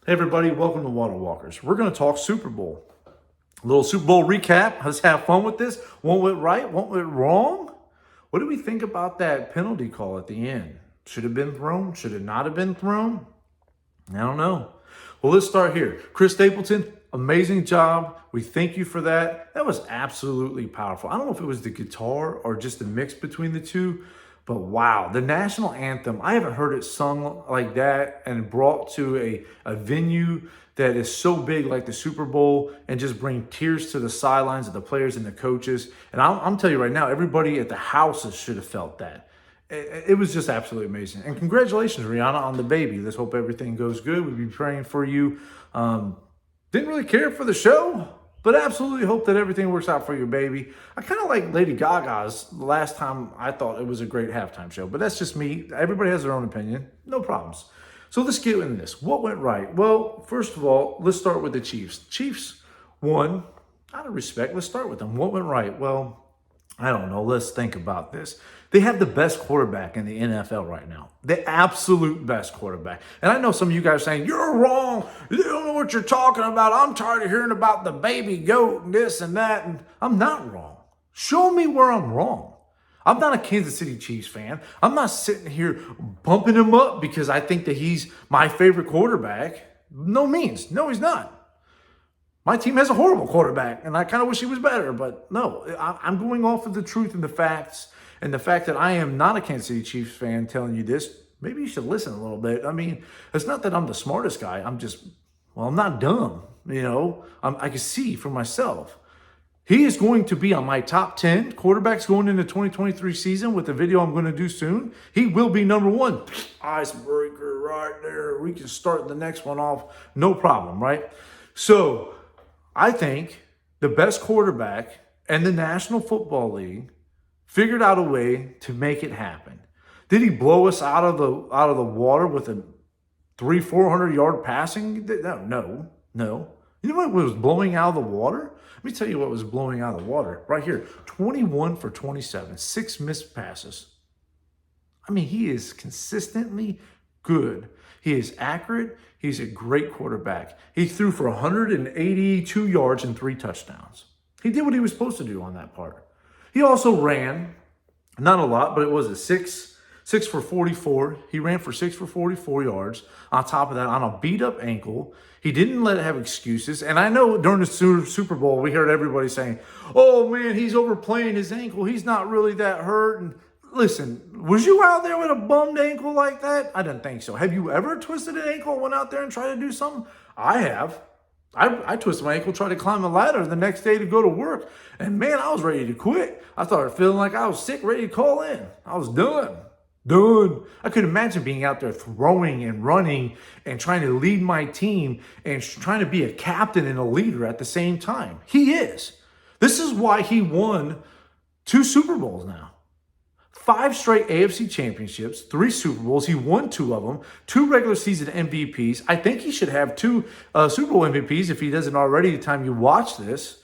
Hey everybody, welcome to Water Walkers. We're going to talk Super Bowl. A little Super Bowl recap. Let's have fun with this. What went right? What went wrong? What do we think about that penalty call at the end? Should have been thrown? Should it not have been thrown? I don't know. Well, let's start here. Chris Stapleton, amazing job. We thank you for that. That was absolutely powerful. I don't know if it was the guitar or just the mix between the two, but wow, the national anthem, I haven't heard it sung like that and brought to a venue that is so big like the Super Bowl and just bring tears to the sidelines of the players and the coaches. And I'm telling you right now, everybody at the houses should have felt that. It was just absolutely amazing. And congratulations, Rihanna, on the baby. Let's hope everything goes good. We'll be praying for you. Didn't really care for the show, but absolutely hope that everything works out for your baby. I kind of like Lady Gaga's last time. I thought it was a great halftime show, but that's just me. Everybody has their own opinion. No problems. So let's get into this. What went right? Well, first of all, let's start with the Chiefs. Chiefs won out of respect. Let's start with them. What went right? Well, I don't know. Let's think about this. They have the best quarterback in the NFL right now. The absolute best quarterback. And I know some of you guys are saying, you're wrong. You don't know what you're talking about. I'm tired of hearing about the baby goat and this and that. And I'm not wrong. Show me where I'm wrong. I'm not a Kansas City Chiefs fan. I'm not sitting here bumping him up because I think that he's my favorite quarterback. No means. No, he's not. My team has a horrible quarterback, and I kind of wish he was better. But no, I'm going off of the truth and the facts. And the fact that I am not a Kansas City Chiefs fan telling you this, maybe you should listen a little bit. I mean, it's not that I'm the smartest guy. I'm not dumb. I can see for myself. He is going to be on my top 10 quarterbacks going into 2023 season with the video I'm going to do soon. He will be number one. Icebreaker right there. We can start the next one off. No problem, right? So I think the best quarterback in the National Football League figured out a way to make it happen. Did he blow us out of the water with a 400 yard passing? No. You know what was blowing out of the water? Let me tell you what was blowing out of the water. Right here, 21 for 27, 6 missed passes. I mean, he is consistently good. He is accurate. He's a great quarterback. He threw for 182 yards and 3 touchdowns. He did what he was supposed to do on that part. He also ran, not a lot, but it was a 6 for 44. He ran for 6 for 44 yards. On top of that, on a beat-up ankle. He didn't let it have excuses. And I know during the Super Bowl, we heard everybody saying, oh, man, he's overplaying his ankle. He's not really that hurt. And listen, was you out there with a bummed ankle like that? I didn't think so. Have you ever twisted an ankle and went out there and tried to do something? I have. I twisted my ankle, tried to climb a ladder the next day to go to work. And man, I was ready to quit. I started feeling like I was sick, ready to call in. I was done. I could imagine being out there throwing and running and trying to lead my team and trying to be a captain and a leader at the same time. He is. This is why he won 2 Super Bowls now. 5 straight AFC championships, 3 Super Bowls. He won 2 of them, 2 regular season MVPs. I think he should have 2 Super Bowl MVPs if he doesn't already the time you watch this.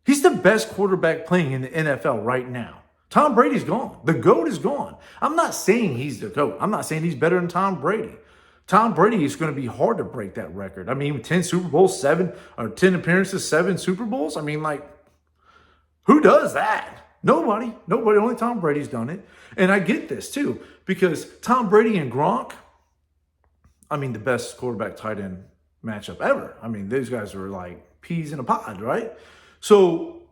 He's the best quarterback playing in the NFL right now. Tom Brady's gone. The GOAT is gone. I'm not saying he's the GOAT. I'm not saying he's better than Tom Brady. Tom Brady is going to be hard to break that record. I mean, 10 Super Bowls, 10 appearances, 7 Super Bowls. I mean, who does that? Nobody. Only Tom Brady's done it. And I get this too, because Tom Brady and Gronk, the best quarterback tight end matchup ever. Those guys are like peas in a pod, right? So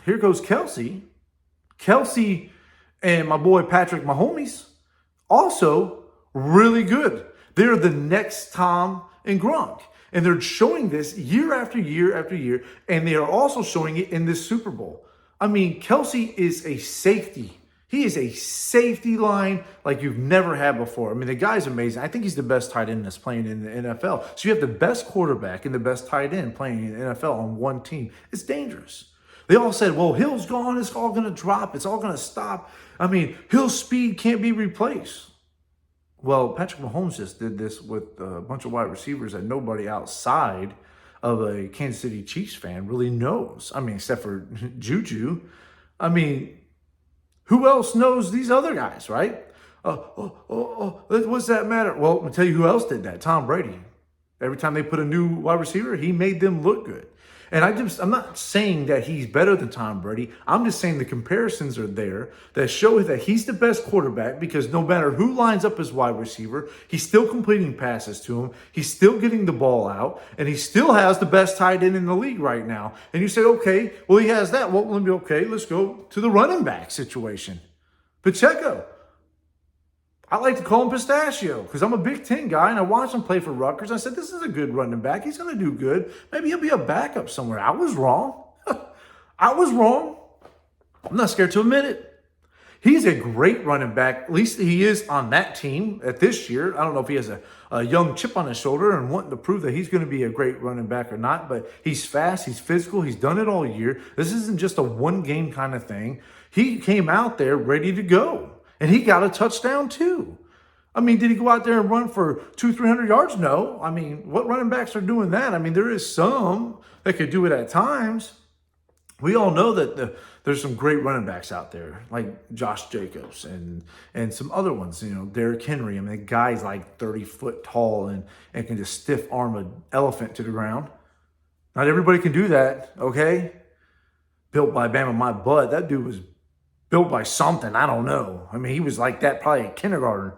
here goes Kelsey. Kelsey and my boy Patrick Mahomes, also really good. They're the next Tom and Gronk. And they're showing this year after year after year. And they are also showing it in this Super Bowl. Kelsey is a safety. He is a safety line like you've never had before. The guy's amazing. I think he's the best tight end that's playing in the NFL. So you have the best quarterback and the best tight end playing in the NFL on one team. It's dangerous. They all said, well, Hill's gone. It's all going to drop. It's all going to stop. Hill's speed can't be replaced. Well, Patrick Mahomes just did this with a bunch of wide receivers that nobody outside of a Kansas City Chiefs fan really knows. Except for Juju. Who else knows these other guys, right? What's that matter? Well, I'll tell you who else did that. Tom Brady. Every time they put a new wide receiver, he made them look good. And I'm not saying that he's better than Tom Brady. I'm just saying the comparisons are there that show that he's the best quarterback because no matter who lines up as wide receiver, he's still completing passes to him. He's still getting the ball out, and he still has the best tight end in the league right now. And you say, okay, well, he has that. Well, let me, okay, let's go to the running back situation. Pacheco. I like to call him Pistachio because I'm a Big Ten guy and I watched him play for Rutgers. I said, this is a good running back. He's going to do good. Maybe he'll be a backup somewhere. I was wrong. I was wrong. I'm not scared to admit it. He's a great running back. At least he is on that team at this year. I don't know if he has a young chip on his shoulder and wanting to prove that he's going to be a great running back or not, but he's fast. He's physical. He's done it all year. This isn't just a one-game kind of thing. He came out there ready to go. And he got a touchdown too. I mean, did he go out there and run for 200-300 yards? No. I mean, what running backs are doing that? I mean, there is some that could do it at times. We all know that there's some great running backs out there, like Josh Jacobs and some other ones, you know, Derrick Henry. I mean, the guy's like 30 foot tall and can just stiff arm an elephant to the ground. Not everybody can do that, okay? Built by Bama my butt. That dude was built by something, I don't know. I mean, he was like that probably in kindergarten,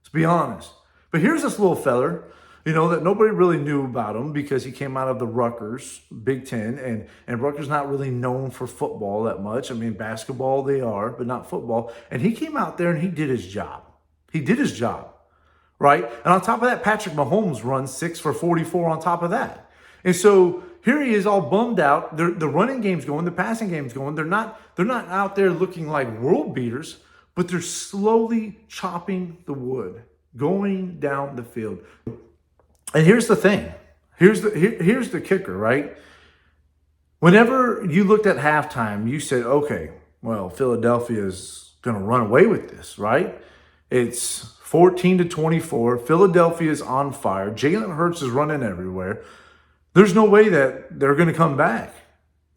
to be honest. But here's this little feller, you know, that nobody really knew about him because he came out of the Rutgers, Big Ten, and Rutgers not really known for football that much. I mean, basketball they are, but not football. And he came out there and he did his job. He did his job, right? And on top of that, Patrick Mahomes runs 6 for 44 on top of that. And so here he is all bummed out. The running game's going, the passing game's going. They're not out there looking like world beaters, but they're slowly chopping the wood, going down the field. And here's the thing. Here's the kicker, right? Whenever you looked at halftime, you said, okay, well, Philadelphia's going to run away with this, right? It's 14-24. Philadelphia's on fire. Jalen Hurts is running everywhere. There's no way that they're going to come back.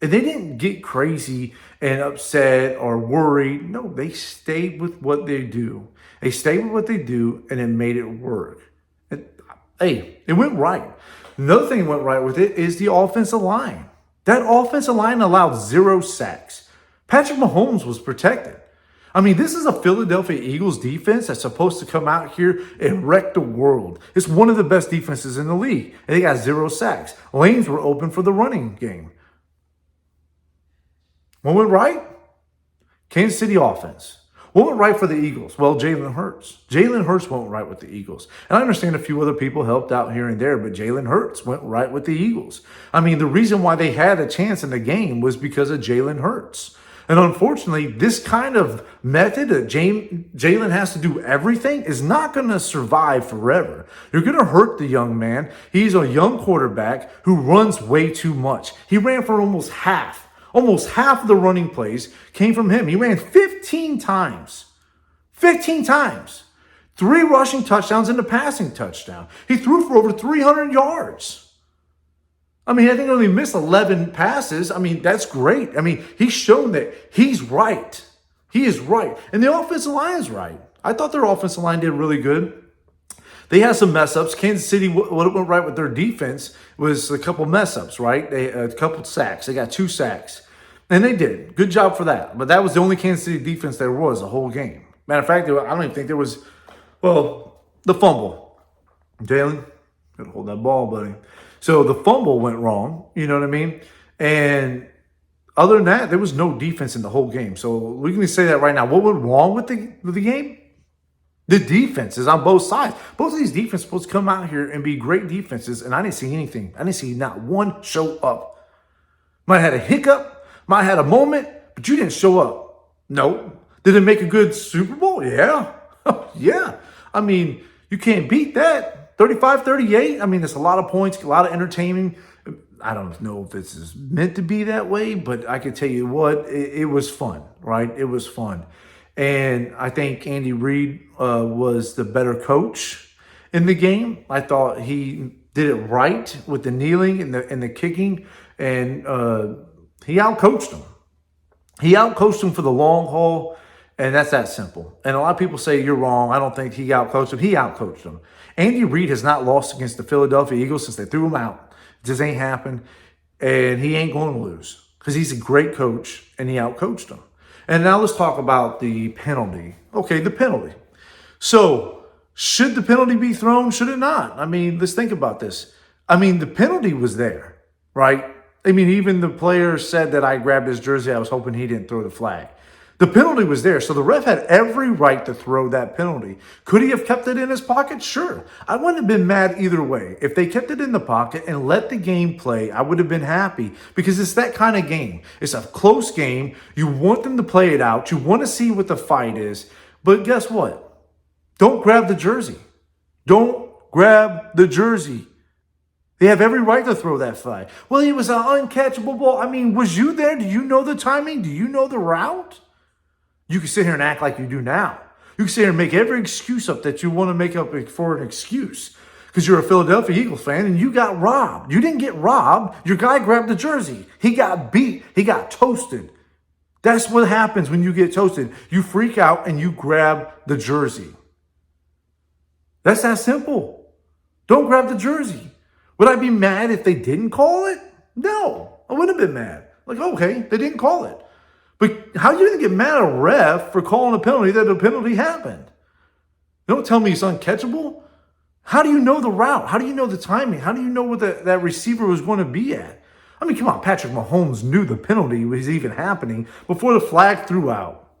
And they didn't get crazy and upset or worried. No, they stayed with what they do. They stayed with what they do, and it made it work. It went right. Another thing that went right with it is the offensive line. That offensive line allowed 0 sacks. Patrick Mahomes was protected. I mean, this is a Philadelphia Eagles defense that's supposed to come out here and wreck the world. It's one of the best defenses in the league. And they got 0 sacks. Lanes were open for the running game. What went right? Kansas City offense. What went right for the Eagles? Well, Jalen Hurts. Jalen Hurts went right with the Eagles. And I understand a few other people helped out here and there, but Jalen Hurts went right with the Eagles. I mean, the reason why they had a chance in the game was because of Jalen Hurts. And unfortunately, this kind of method that Jalen has to do everything is not going to survive forever. You're going to hurt the young man. He's a young quarterback who runs way too much. He ran for almost half of the running plays came from him. He ran 15 times. 15 times. 3 rushing touchdowns and a passing touchdown. He threw for over 300 yards. I mean, I think he only missed 11 passes. I mean, that's great. I mean, he's shown that he's right. He is right. And the offensive line is right. I thought their offensive line did really good. They had some mess-ups. Kansas City, what went right with their defense was a couple mess-ups, right? A couple sacks. They got 2 sacks. And they did. Good job for that. But that was the only Kansas City defense there was the whole game. Matter of fact, I don't even think there was, the fumble. Jalen, gotta hold that ball, buddy. So the fumble went wrong, you know what I mean? And other than that, there was no defense in the whole game. So we can say that right now. What went wrong with the game? The defense is on both sides. Both of these defenses supposed to come out here and be great defenses, and I didn't see anything. I didn't see not one show up. Might have had a hiccup, might have had a moment, but you didn't show up. No. Did it make a good Super Bowl? Yeah. Yeah. I mean, you can't beat that. 35-38, I mean, it's a lot of points, a lot of entertaining. I don't know if this is meant to be that way, but I can tell you what, it was fun, right? It was fun. And I think Andy Reid was the better coach in the game. I thought he did it right with the kneeling and the kicking, and he outcoached them. He outcoached them for the long haul, And that's that simple. And a lot of people say you're wrong. I don't think he outcoached him. He outcoached him. Andy Reid has not lost against the Philadelphia Eagles since they threw him out. It just ain't happened. And he ain't going to lose because he's a great coach and he outcoached him. And now let's talk about the penalty. Okay, the penalty. So, should the penalty be thrown? Should it not? I mean, let's think about this. I mean, the penalty was there, right? I mean, even the player said that I grabbed his jersey. I was hoping he didn't throw the flag. The penalty was there. So the ref had every right to throw that penalty. Could he have kept it in his pocket? Sure. I wouldn't have been mad either way. If they kept it in the pocket and let the game play, I would have been happy because it's that kind of game. It's a close game. You want them to play it out. You want to see what the fight is. But guess what? Don't grab the jersey. Don't grab the jersey. They have every right to throw that flag. Well, he was an uncatchable ball. I mean, was you there? Do you know the timing? Do you know the route? You can sit here and act like you do now. You can sit here and make every excuse up that you want to make up for an excuse because you're a Philadelphia Eagles fan and you got robbed. You didn't get robbed. Your guy grabbed the jersey. He got beat. He got toasted. That's what happens when you get toasted. You freak out and you grab the jersey. That's that simple. Don't grab the jersey. Would I be mad if they didn't call it? No, I wouldn't have been mad. Like, okay, they didn't call it. But how are you going to get mad at a ref for calling a penalty that a penalty happened? Don't tell me it's uncatchable. How do you know the route? How do you know the timing? How do you know what that receiver was going to be at? I mean, come on, Patrick Mahomes knew the penalty was even happening before the flag threw out.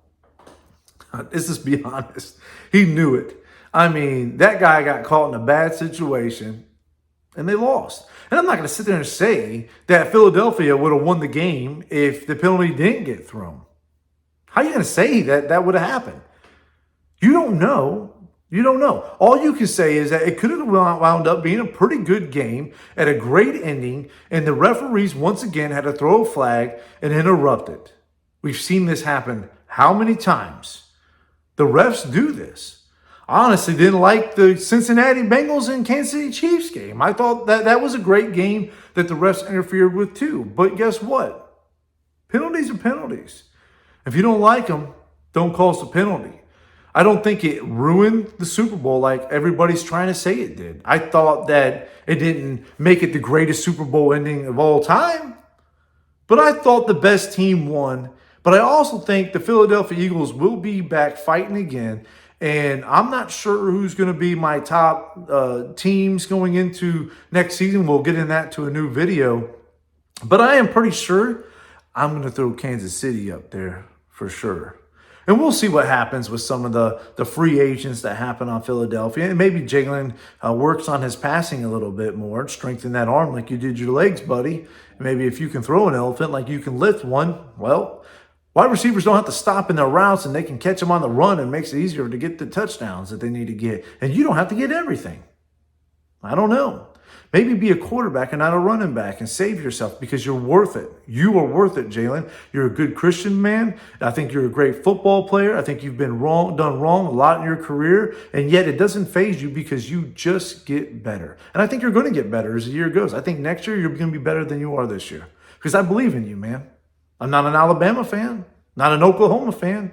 Let's just be honest. He knew it. I mean, that guy got caught in a bad situation and they lost. And I'm not going to sit there and say that Philadelphia would have won the game if the penalty didn't get thrown. How are you going to say that that would have happened? You don't know. You don't know. All you can say is that it could have wound up being a pretty good game at a great ending, and the referees once again had to throw a flag and interrupt it. We've seen this happen how many times? The refs do this. I honestly didn't like the Cincinnati Bengals and Kansas City Chiefs game. I thought that was a great game that the refs interfered with too. But guess what? Penalties are penalties. If you don't like them, don't call us a penalty. I don't think it ruined the Super Bowl like everybody's trying to say it did. I thought that it didn't make it the greatest Super Bowl ending of all time. But I thought the best team won. But I also think the Philadelphia Eagles will be back fighting again. And I'm not sure who's going to be my top teams going into next season. We'll get in that to a new video. But I am pretty sure I'm going to throw Kansas City up there for sure. And we'll see what happens with some of the free agents that happen on Philadelphia. And maybe Jalen works on his passing a little bit more, strengthen that arm like you did your legs, buddy. Maybe if you can throw an elephant like you can lift one, well, wide receivers don't have to stop in their routes and they can catch them on the run and makes it easier to get the touchdowns that they need to get. And you don't have to get everything. I don't know. Maybe be a quarterback and not a running back and save yourself because you're worth it. You are worth it, Jalen. You're a good Christian man. I think you're a great football player. I think you've been done wrong a lot in your career, and yet it doesn't faze you because you just get better. And I think you're going to get better as the year goes. I think next year you're going to be better than you are this year because I believe in you, man. I'm not an Alabama fan, not an Oklahoma fan,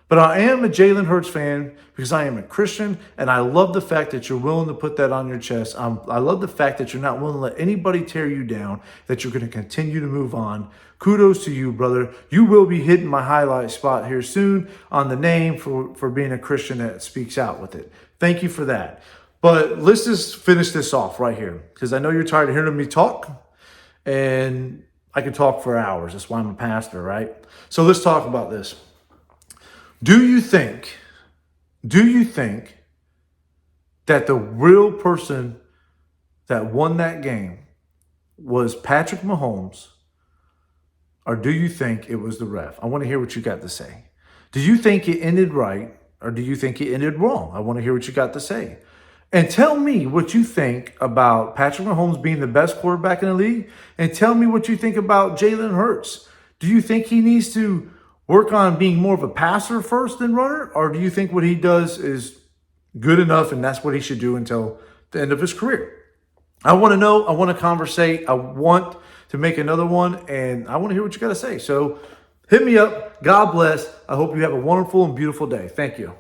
but I am a Jalen Hurts fan because I am a Christian, and I love the fact that you're willing to put that on your chest. I love the fact that you're not willing to let anybody tear you down, that you're going to continue to move on. Kudos to you, brother. You will be hitting my highlight spot here soon on the name for being a Christian that speaks out with it. Thank you for that. But let's just finish this off right here because I know you're tired of hearing me talk, and I could talk for hours. That's why I'm a pastor, right? So let's talk about this. Do you think that the real person that won that game was Patrick Mahomes, or do you think it was the ref? I want to hear what you got to say. Do you think it ended right, or do you think it ended wrong? I want to hear what you got to say. And tell me what you think about Patrick Mahomes being the best quarterback in the league, and tell me what you think about Jalen Hurts. Do you think he needs to work on being more of a passer first than runner? Or do you think what he does is good enough and that's what he should do until the end of his career? I want to know. I want to conversate. I want to make another one, and I want to hear what you got to say. So Hit me up. God bless. I hope you have a wonderful and beautiful day. Thank you.